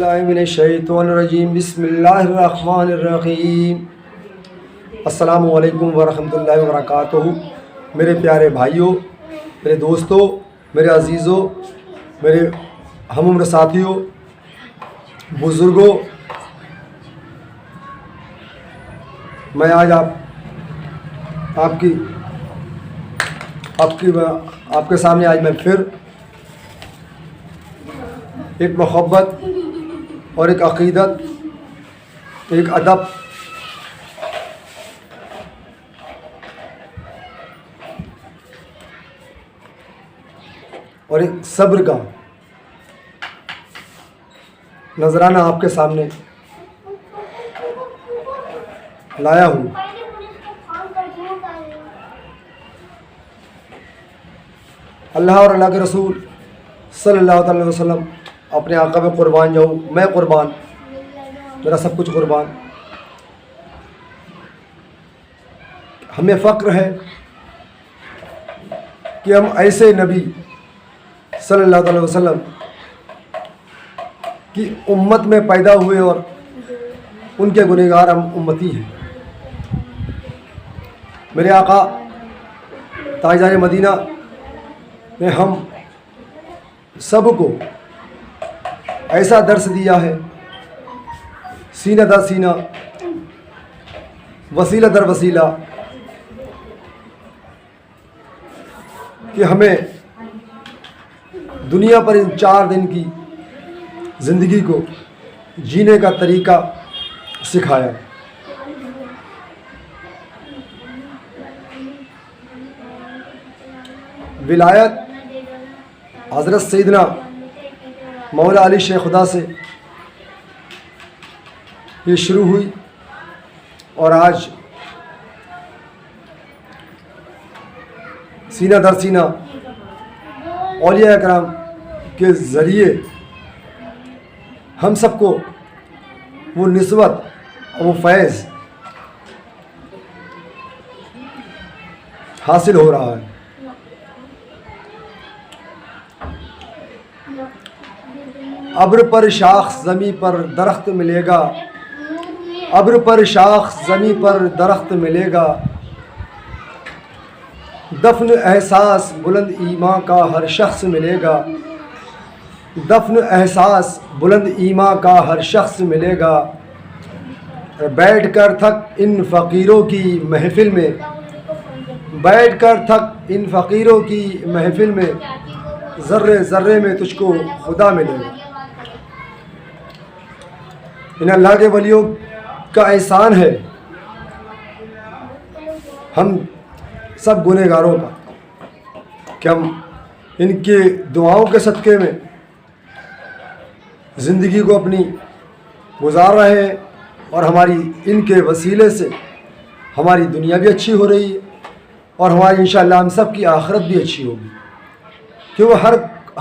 बिल्लाहि मिनश्शैतानिर्रजीम बिस्मिल्लाहिर्रहमानिर्रहीम। अस्सलामु अलैकुम वरहमतुल्लाहि वबरकातुहू। मेरे प्यारे भाइयों, मेरे दोस्तों, मेरे अजीज़ों, मेरे हमउम्र साथियों, बुज़ुर्गों, मैं आज आपके सामने आज मैं फिर एक मोहब्बत और एक अक़ीदत, एक अदब, और एक सब्र का नजराना आपके सामने लाया हूँ। अल्लाह और अल्लाह के रसूल सल्लल्लाहु अलैहि वसल्लम अपने आका में क़ुरबान जाऊँ, मैं क़ुरबान, मेरा सब कुछ क़ुरबान। हमें फ़ख्र है कि हम ऐसे नबी सल्लल्लाहु अलैहि वसल्लम की उम्मत में पैदा हुए और उनके गुनहगार हम उम्मती हैं। मेरे आका ताजदार मदीना ने हम सबको ऐसा दर्स दिया है, सीना दर सीना, वसीला दर वसीला, कि हमें दुनिया पर इन 4 दिन की ज़िंदगी को जीने का तरीक़ा सिखाया। विलायत हज़रत सैयदना मौला अली शेख खुदा से ये शुरू हुई और आज सीना दर सीना औलिया इकराम के ज़रिए हम सबको वो निस्बत और वो फैज़ हासिल हो रहा है। अब्र पर शाख ज़मी पर दरख्त मिलेगा, अब्र पर शाख ज़मी पर दरख्त मिलेगा, दफन एहसास बुलंद ईमा का हर शख्स मिलेगा, दफन एहसास बुलंद ईमा का हर शख्स मिलेगा। बैठ कर थक इन फ़कीरों की महफ़िल में, बैठ कर थक इन फ़कीरों की महफ़िल में, ज़र्रे ज़र्रे में तुझको खुदा मिलेगा। इन अल्लाह के वलियों का एहसान है हम सब गुनहगारों का कि हम इनके दुआओं के सदक़े में ज़िंदगी को अपनी गुजार रहे हैं और हमारी इनके वसीले से हमारी दुनिया भी अच्छी हो रही है और हमारी इंशाअल्लाह हम सब की आखिरत भी अच्छी होगी। क्योंकि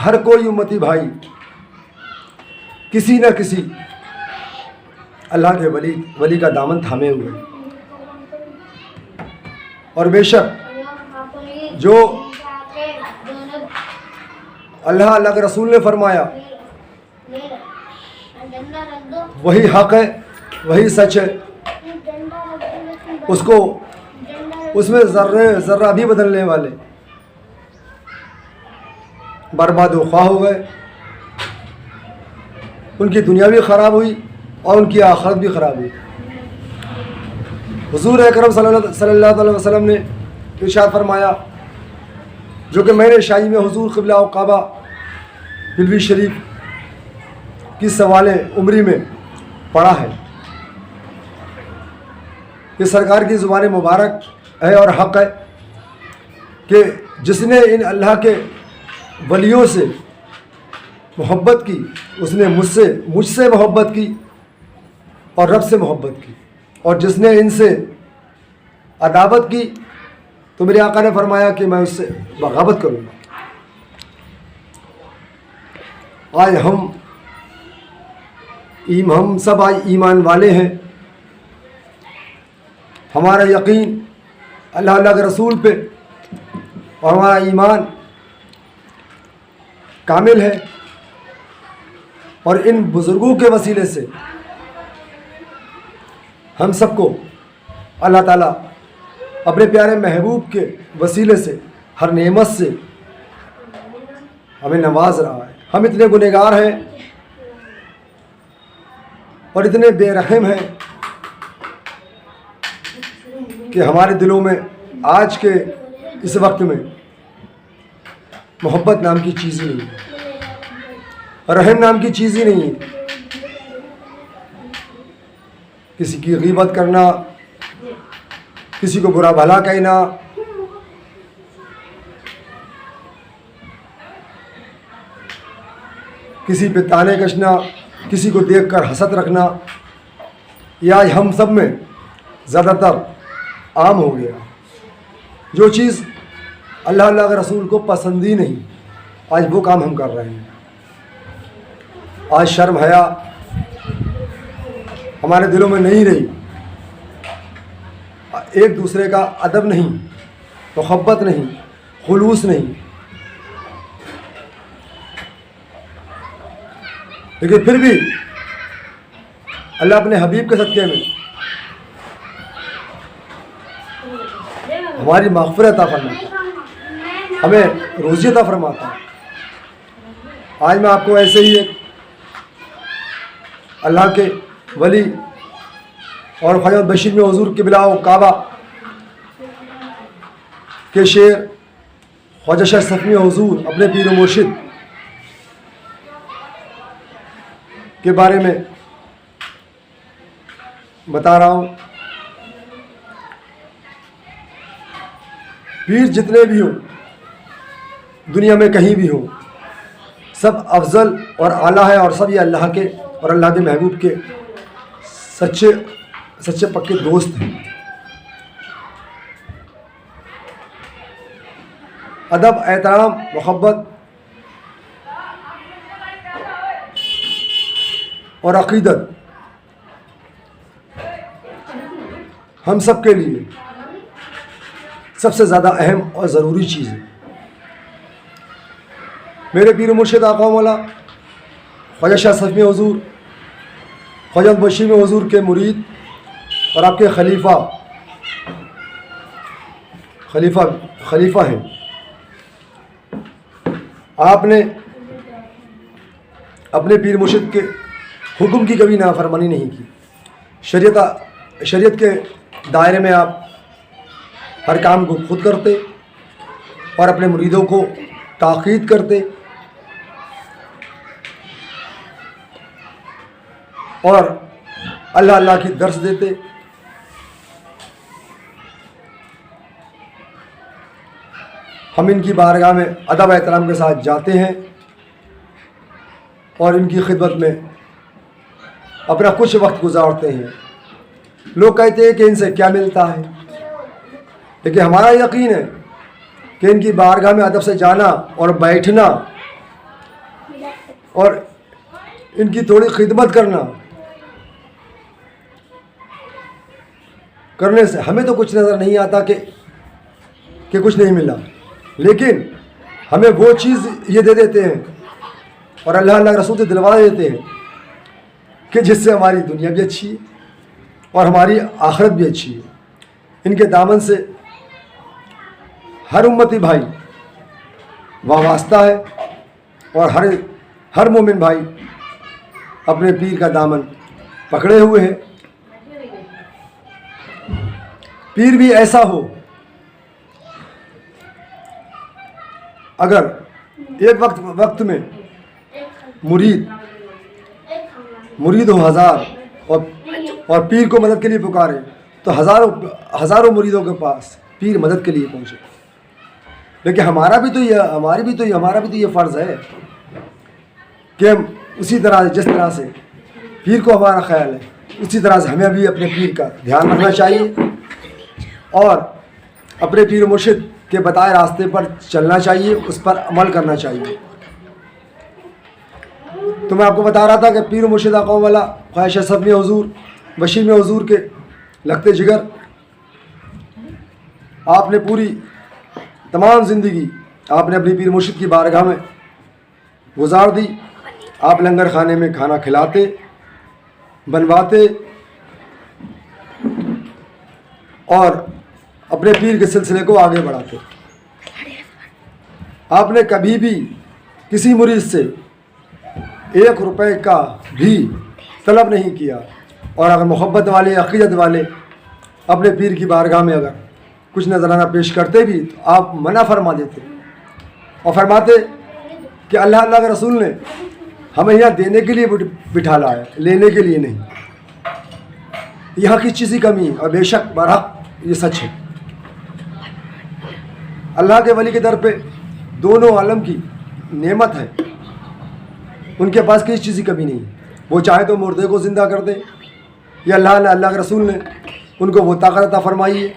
हर कोई उम्मती भाई किसी न किसी अल्लाह के वली का दामन थामे हुए, और बेशक जो अल्लाह के रसूल ने फरमाया वही हक़ है, वही सच है, उसको उसमें ज़र्रा भी बदलने वाले बर्बाद व ख्वाह हो गए, उनकी दुनिया भी ख़राब हुई और उनकी आखिरत भी ख़राब हुई। हुज़ूर अकरम सल्लल्लाहु अलैहि वसल्लम ने इरशाद फरमाया, जो कि मैंने शाही में हुज़ूर क़िबला व काबा बिलवी शरीफ की सवाल उमरी में पढ़ा है। ये सरकार की ज़ुबान मुबारक है और हक़ है कि जिसने इन अल्लाह के वलियों से मोहब्बत की, उसने मुझसे मोहब्बत की और रब से मोहब्बत की, और जिसने इनसे अदावत की तो मेरे आका ने फरमाया कि मैं उससे बगावत करूँगा। आज हम सब आज ईमान वाले हैं। हमारा यकीन अल्लाह के रसूल पे और हमारा ईमान कामिल है। और इन बुज़ुर्गों के वसीले से हम सबको अल्लाह ताला अपने प्यारे महबूब के वसीले से हर नेमत से हमें नवाज रहा है। हम इतने गुनहगार हैं और इतने बेरहम हैं कि हमारे दिलों में आज के इस वक्त में मोहब्बत नाम की चीज़ ही नहीं है, रहम नाम की चीज़ ही नहीं है। किसी की गीबत करना, किसी को बुरा भला कहना, किसी पे ताने कसना, किसी को देखकर हसद रखना, यह आज हम सब में ज़्यादातर आम हो गया। जो चीज़ अल्लाह अल्लाह के रसूल को पसंद ही नहीं, आज वो काम हम कर रहे हैं। आज शर्म हया हमारे दिलों में नहीं रही, एक दूसरे का अदब नहीं, मोहब्बत नहीं, खुलूस नहीं। लेकिन फिर भी अल्लाह अपने हबीब के सदक़े में हमारी मग़फ़िरत अता फरमाता, हमें रोज़ी अता फरमाता। आज मैं आपको ऐसे ही एक अल्लाह के वली और ख्वाजा बशीर में हुज़ूर क़िबला काबा के शेर ख्वाजा शाह सफ़ी हुज़ूर अपने पीर मुर्शिद के बारे में बता रहा हूँ। पीर जितने भी हों दुनिया में कहीं भी हों, सब अफजल और आला है और सब ये अल्लाह के और अल्लाह के महबूब के सच्चे पक्के दोस्त हैं। अदब, एहतराम, मोहब्बत और अक़ीदत हम सब के लिए सबसे ज़्यादा अहम और ज़रूरी चीज़ है। मेरे पीर मुर्शिद आका मौला ख्वाजा शाह सफ़ी हुज़ूर ख्वाजा बशीर में हुज़ूर के मुरीद और आपके खलीफा हैं। आपने अपने पीर मुर्शिद के हुक्म की कभी नाफरमानी नहीं की। शरीयत के दायरे में आप हर काम को खुद करते और अपने मुरीदों को ताक़ीद करते और अल्लाह अल्लाह की दर्स देते। हम इनकी बारगाह में अदब एहतराम के साथ जाते हैं और इनकी खिदमत में अपना कुछ वक्त गुजारते हैं। लोग कहते हैं कि इनसे क्या मिलता है, लेकिन हमारा यकीन है कि इनकी बारगाह में अदब से जाना और बैठना और इनकी थोड़ी खिदमत करने से हमें तो कुछ नज़र नहीं आता कि कुछ नहीं मिला, लेकिन हमें वो चीज़ ये दे देते हैं और अल्लाह अल्लाह रसूल से दिलवा देते हैं कि जिससे हमारी दुनिया भी अच्छी है और हमारी आखिरत भी अच्छी है। इनके दामन से हर उम्मती भाई वास्ता है और हर मोमिन भाई अपने पीर का दामन पकड़े हुए हैं। पीर भी ऐसा हो, अगर एक वक्त में मुरीद हो हज़ार और पीर को मदद के लिए पुकारे तो हज़ारों मुरीदों के पास पीर मदद के लिए पहुँचे। लेकिन हमारा भी तो ये फ़र्ज़ है कि हम उसी तरह जिस तरह से पीर को हमारा ख्याल है, उसी तरह से हमें भी अपने पीर का ध्यान रखना चाहिए और अपने पीर मुर्शिद के बताए रास्ते पर चलना चाहिए, उस पर अमल करना चाहिए। तो मैं आपको बता रहा था कि पीर मुर्शिद आका वाला ख्वाजा सफ़ी हुज़ूर बशीर में हुज़ूर के लगते जिगर आपने पूरी तमाम ज़िंदगी आपने अपनी पीर मुर्शिद की बारगाह में गुजार दी आप लंगर खाने में खाना खिलाते, बनवाते और अपने पीर के सिलसिले को आगे बढ़ाते। आपने कभी भी किसी मुरीद से 1 रुपए का भी तलब नहीं किया, और अगर मोहब्बत वाले, अक़ीदत वाले अपने पीर की बारगाह में अगर कुछ नजराना पेश करते भी तो आप मना फरमा देते और फरमाते कि अल्लाह अल्लाह के रसूल ने हमें यहाँ देने के लिए बिठा लाया, लेने के लिए नहीं। यहाँ किस चीज़ की कमी है? और बेशक बरहक ये सच है। अल्लाह के वली के दर पे दोनों आलम की नेमत है, उनके पास किसी चीज़ की कमी नहीं है। वो चाहे तो मुर्दे को ज़िंदा कर दे, या अल्लाह के रसूल ने उनको वो ताकत अता फरमाई है।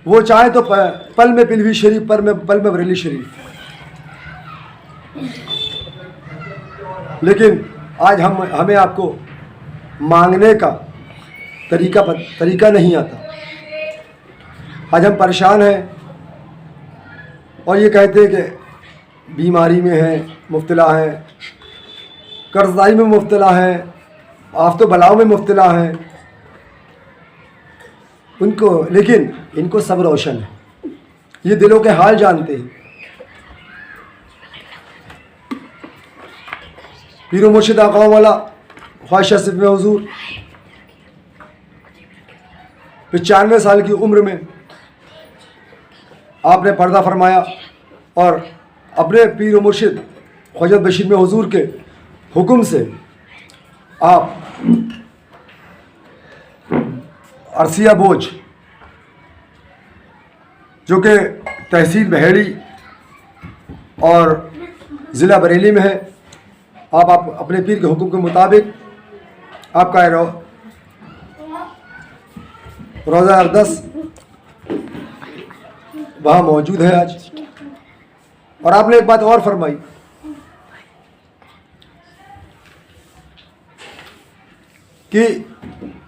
वो चाहे तो पल में पिलवी शरीफ, पल में बरेली शरीफ। लेकिन आज हमें आपको मांगने का तरीका नहीं आता। आज हम परेशान हैं और ये कहते हैं कि बीमारी में हैं, मुब्तला हैं, कर्जदारी में मुब्तला हैं, आफ़त बलाओं में मुब्तला हैं उनको, लेकिन इनको सब रोशन है। ये दिलों के हाल जानते हैं। पीर मुर्शिद आका वाला ख्वाहिशा सिर्फ में हुजूर 95 साल की उम्र में आपने पर्दा फरमाया और अपने पीर मुर्शिद ख्वाजा बशीर में हुजूर के हुक्म से आप अरसिया बोझ, जो कि तहसील बहेड़ी और ज़िला बरेली में है, आप अपने पीर के हुक्म के मुताबिक आपका रोज़ा अरदस वहाँ मौजूद है आज। और आपने एक बात और फरमाई कि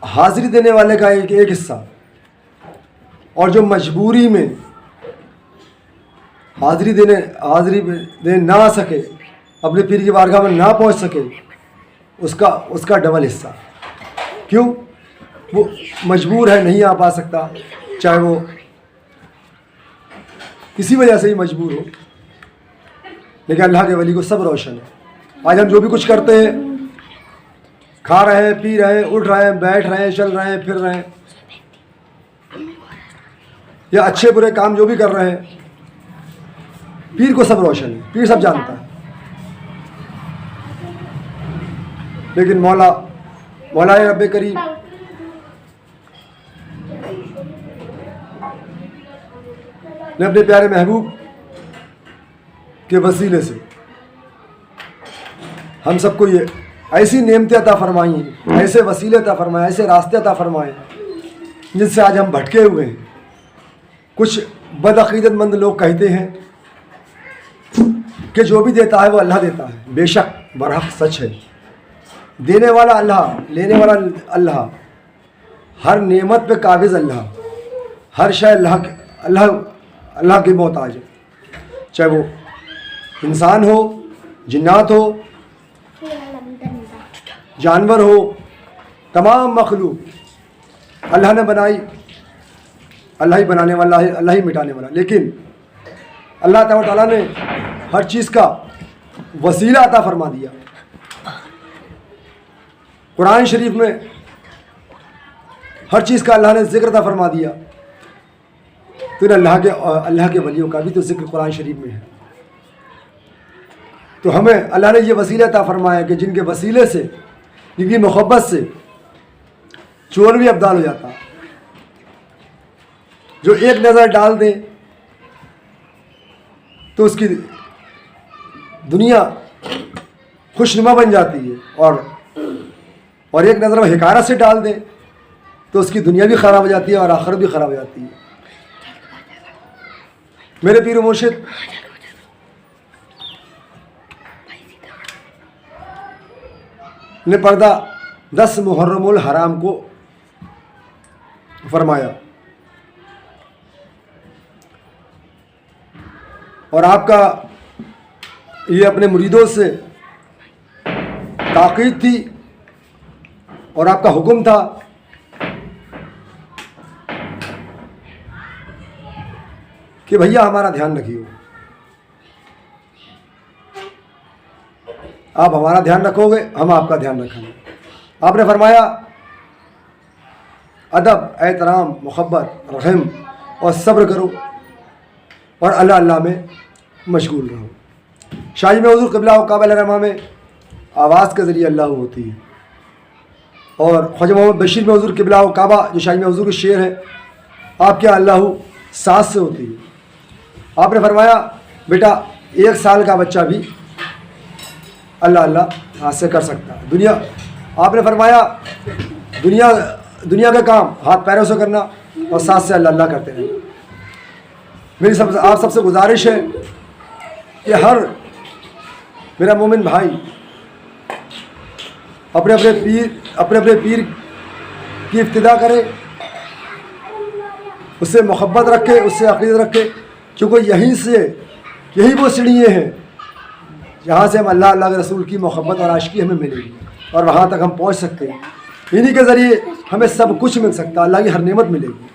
हाज़िरी देने वाले का एक हिस्सा, और जो मजबूरी में हाज़िरी देने ना आ सके, अपने पीर की बारगाह में ना पहुंच सके, उसका डबल हिस्सा। क्यों? वो मजबूर है, नहीं आ पा सकता, चाहे वो किसी वजह से ही मजबूर हो, लेकिन अल्लाह के वली को सब रोशन है। आज हम जो भी कुछ करते हैं, खा रहे हैं, पी रहे हैं, उठ रहे हैं, बैठ रहे हैं, चल रहे हैं, फिर रहे हैं, या अच्छे बुरे काम जो भी कर रहे हैं, पीर को सब रोशन है, पीर सब जानता है। लेकिन मौला रब्बे करीम ने अपने प्यारे महबूब के वसीले से हम सबको ये ऐसी नेमतें अता फरमाई हैं, ऐसे वसीले अता फरमाए, ऐसे रास्ते अता फरमाए जिससे आज हम भटके हुए हैं। कुछ बदअक़ीदतमंद लोग कहते हैं कि जो भी देता है वो अल्लाह देता है। बेशक बरहक सच है। देने वाला अल्लाह, लेने वाला अल्लाह, हर नेमत पे काबिज़ अल्लाह, हर शय अल्लाह की मोहताज है। चाहे वो इंसान हो, जिन्नात हो, जानवर हो, तमाम मखलूक अल्लाह ने बनाई, अल्लाह ही बनाने वाला है, अल्लाह ही मिटाने वाला। लेकिन अल्लाह ताला ने हर चीज़ का वसीला अता फरमा दिया। कुरान शरीफ में हर चीज़ का अल्लाह ने ज़िक्र अता फरमा दिया। तो अल्लाह के वलियों का भी तो ज़िक्र कुरान शरीफ में है। तो हमें अल्लाह ने ये वसीला अता फरमाया कि जिनके वसीले से, जिनकी मोहब्बत से चोर भी अब्दाल हो जाता, जो एक नज़र डाल दे तो उसकी दुनिया खुशनुमा बन जाती है, और एक नज़र में हिकारत से डाल दे तो उसकी दुनिया भी ख़राब हो जाती है और आखिरत भी ख़राब हो जाती है। मेरे पीर मुर्शिद ने पर्दा 10 मुहर्रमुल हराम को फरमाया, और आपका ये अपने मुरीदों से ताकीद थी और आपका हुक्म था कि भैया हमारा ध्यान रखिए, आप हमारा ध्यान रखोगे, हम आपका ध्यान रखेंगे। आपने फरमाया अदब, एहतराम, मोहब्बत, रहम और सब्र करो और अल्लाह अल्लाह में मशगूल रहो। शाही में हुज़ूर क़िबला व काबा रहमा में आवाज़ के ज़रिए अल्लाह होती है, और ख्वाजा मोहम्मद बशीर में हुज़ूर क़िबला व काबा जो शाही में हुज़ूर के शेर है, आपके अल्लाह सांस से होती है। आपने फरमाया बेटा 1 साल का बच्चा भी अल्लाह अल्लाह हाथ से कर सकता है। दुनिया, आपने फरमाया दुनिया का काम हाथ पैरों से करना और सांस से अल्लाह अल्लाह करते रहना। मेरी आप सबसे गुजारिश है कि हर मेरा मोमिन भाई अपने अपने पीर की इब्तिदा करे, उससे मोहब्बत रखे, उससे अक़ीदत रखे, क्योंकि यही वो सीढ़ियाँ हैं जहाँ से हम अल्लाह अल्लाह के रसूल की मोहब्बत और आशिकी हमें मिलेगी और वहाँ तक हम पहुँच सकते हैं। इन्हीं के ज़रिए हमें सब कुछ मिल सकता है, अल्लाह की हर नेमत मिलेगी।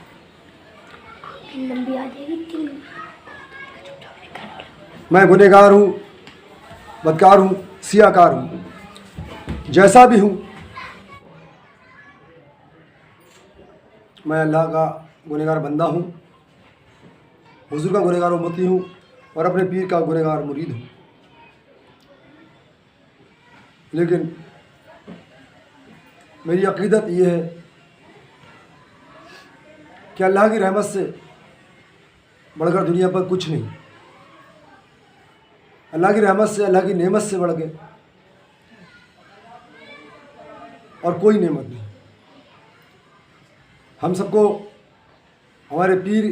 मैं गुनहगार हूँ, बदकार हूँ, सियाकार हूँ, जैसा भी हूँ मैं अल्लाह का गुनहगार बंदा हूँ, हुज़ूर का गुनहगार उम्मती हूँ और अपने पीर का गुनहगार मुरीद हूँ। लेकिन मेरी अक़ीदत ये है कि अल्लाह की रहमत से बढ़कर दुनिया पर कुछ नहीं, अल्लाह की रहमत से, अल्लाह की नेमत से बढ़ के और कोई नेमत नहीं। हम सबको हमारे पीर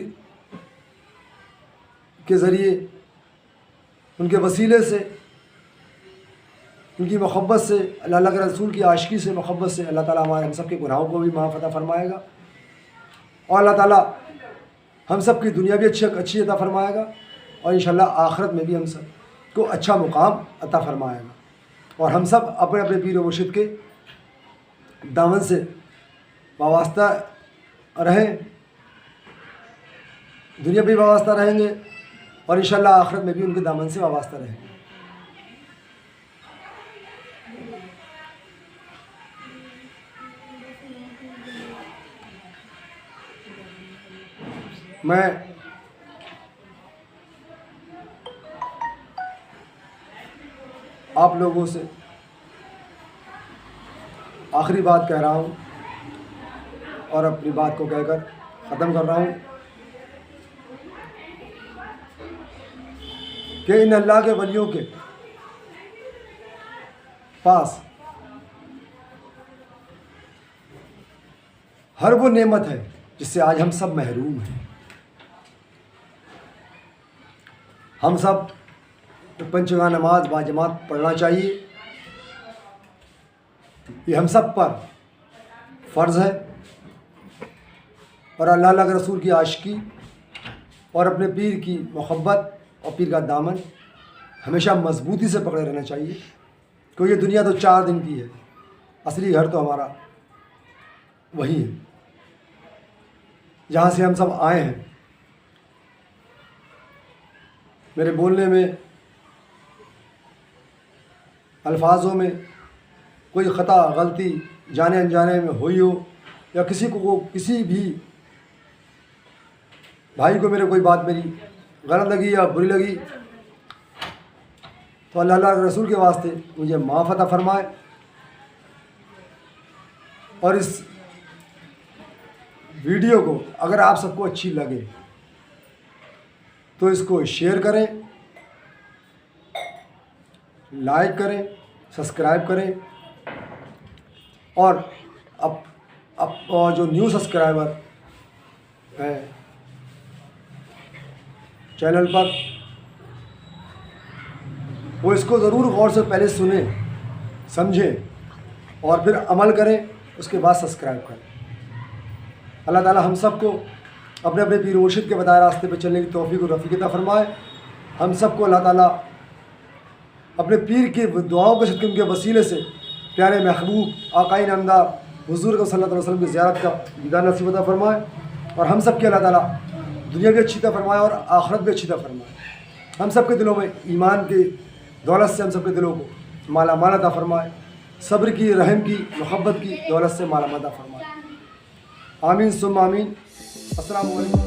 के ज़रिए, उनके वसीले से, उनकी मोहब्बत से, अल्लाह के रसूल की आशिकी से, मोहब्बत से अल्लाह ताला हमारे हम सब के गुनाहों को भी माफ़ अता फ़रमाएगा और अल्लाह ताला हम सब की दुनिया भी अच्छी अता फ़रमाएगा और इंशाअल्लाह आखिरत में भी हम सब को अच्छा मुकाम अता फ़रमाएगा और हम सब अपने अपने पीर व मुर्शिद के दामन से वाबस्ता रहें, दुनिया भी वाबस्ता रहेंगे और इंशाअल्लाह आखिरत में भी उनके दामन से वाबस्ता रहेंगे। मैं आप लोगों से आखिरी बात कह रहा हूँ और अपनी बात को कहकर ख़त्म कर रहा हूँ कि इन अल्लाह के वलियों के पास हर वो नेमत है जिससे आज हम सब महरूम हैं। हम सब पंचगां नमाज बाजमात पढ़ना चाहिए, ये हम सब पर फ़र्ज़ है और अल्लाह के रसूल की आशिकी और अपने पीर की मोहब्बत और पीर का दामन हमेशा मजबूती से पकड़े रहना चाहिए, क्योंकि ये दुनिया तो 4 दिन की है, असली घर तो हमारा वही है जहाँ से हम सब आए हैं। मेरे बोलने में, अल्फाजों में कोई ख़ता गलती जाने अनजाने में हुई हो या किसी भी भाई को मेरे कोई बात मेरी गलत लगी या बुरी लगी तो अल्लाह के रसूल के वास्ते मुझे माफ़ अता फ़रमाए और इस वीडियो को अगर आप सबको अच्छी लगे तो इसको शेयर करें, लाइक करें, सब्सक्राइब करें और अब जो न्यू सब्सक्राइबर है चैनल पर वो इसको ज़रूर गौर से पहले सुने, समझें और फिर अमल करें, उसके बाद सब्सक्राइब करें। अल्लाह ताला हम सबको अपने अपने पीर मुर्शिद के बताए रास्ते पर चलने की तौफीक और रफ़ीक अता फ़रमाए। हम सबको अल्लाह ताला अपने पीर की दुआओं के सदक़े उनके वसीले से प्यारे महबूब आकाई नामदार हुज़ूर सल्लल्लाहु अलैहि वसल्लम की ज़ियारत का दीदार नसीब अता फरमाए और हम सब के अल्लाह ताला दुनिया भी अच्छी तरह फरमाए और आखिरत भी अच्छी तरह फरमाए। हम सब के दिलों में ईमान की दौलत से हम सब के दिलों को माला माल अता फरमाए, सब्र की, रहम की, मोहब्बत की दौलत से माला माल अता फरमाए। आमीन सुम्मा आमीन। अस्सलामु अलैकुम।